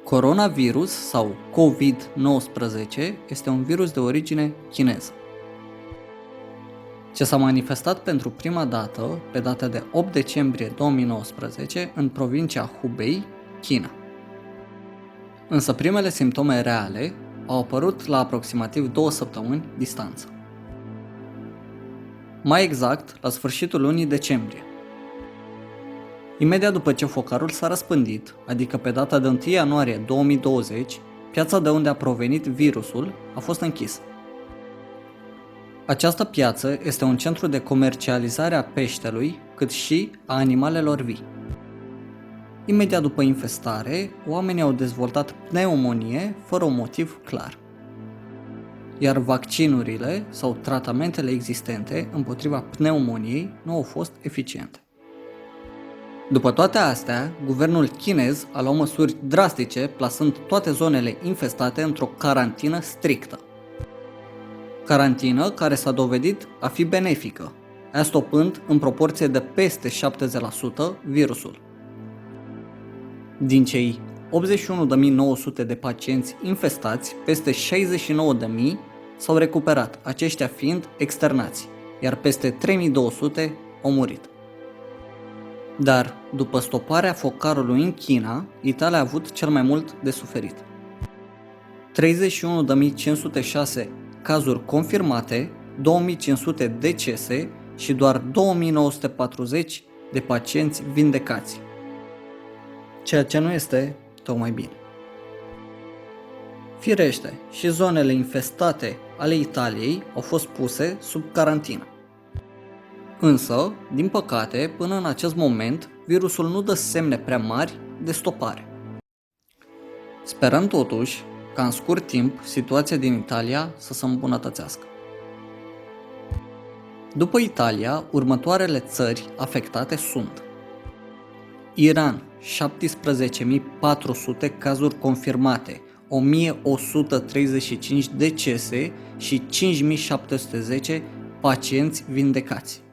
Coronavirus sau COVID-19 este un virus de origine chineză, ce s-a manifestat pentru prima dată pe data de 8 decembrie 2019 în provincia Hubei, China. Însă primele simptome reale au apărut la aproximativ 2 săptămâni distanță. Mai exact, la sfârșitul lunii decembrie. Imediat după ce focarul s-a răspândit, adică pe data de 1 ianuarie 2020, piața de unde a provenit virusul a fost închisă. Această piață este un centru de comercializare a peștelui, cât și a animalelor vii. Imediat după infestare, oamenii au dezvoltat pneumonie fără un motiv clar. Iar vaccinurile sau tratamentele existente împotriva pneumoniei nu au fost eficiente. După toate astea, guvernul chinez a luat măsuri drastice, plasând toate zonele infestate într-o carantină strictă. Carantină care s-a dovedit a fi benefică, stopând în proporție de peste 70% virusul. Din cei 81.900 de pacienți infestați, peste 69.000 s-au recuperat, aceștia fiind externați, iar peste 3.200 au murit. Dar, după stoparea focarului în China, Italia a avut cel mai mult de suferit. 31.506 cazuri confirmate, 2.500 decese și doar 2.940 de pacienți vindecați. Ceea ce nu este tocmai bine. Firește, și zonele infestate ale Italiei au fost puse sub carantină. Însă, din păcate, până în acest moment, virusul nu dă semne prea mari de stopare. Sperăm totuși ca în scurt timp situația din Italia să se îmbunătățească. După Italia, următoarele țări afectate sunt Iran, 17.400 cazuri confirmate, 1.135 decese și 5.710 pacienți vindecați.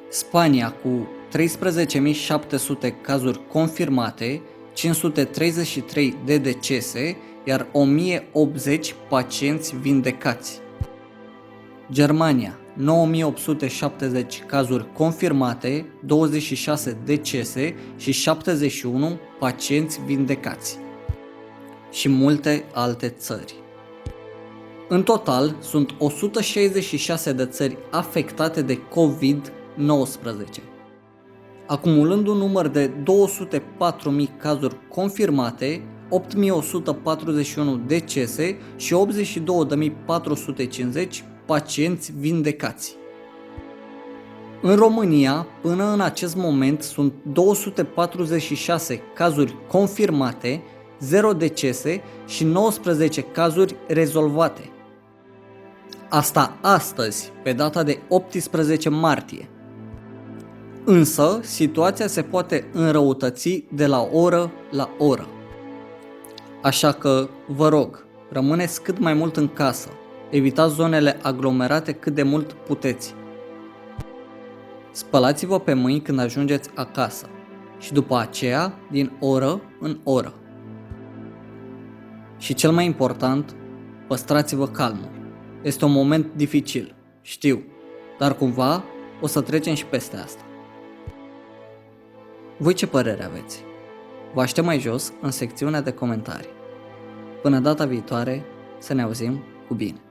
Spania cu 13.700 cazuri confirmate, 533 de decese, iar 1080 pacienți vindecați. Germania, 9870 cazuri confirmate, 26 decese și 71 pacienți vindecați. Și multe alte țări. În total, sunt 166 de țări afectate de COVID-19, acumulând un număr de 204.000 cazuri confirmate, 8.141 decese și 82.450 pacienți vindecați. În România, până în acest moment, sunt 246 cazuri confirmate, 0 decese și 19 cazuri rezolvate. Asta astăzi, pe data de 18 martie. Însă, situația se poate înrăutăți de la oră la oră. Așa că, vă rog, rămâneți cât mai mult în casă, evitați zonele aglomerate cât de mult puteți. Spălați-vă pe mâini când ajungeți acasă și după aceea din oră în oră. Și cel mai important, păstrați-vă calmul. Este un moment dificil, știu, dar cumva o să trecem și peste asta. Voi ce părere aveți? Vă aștept mai jos în secțiunea de comentarii. Până data viitoare, să ne auzim cu bine!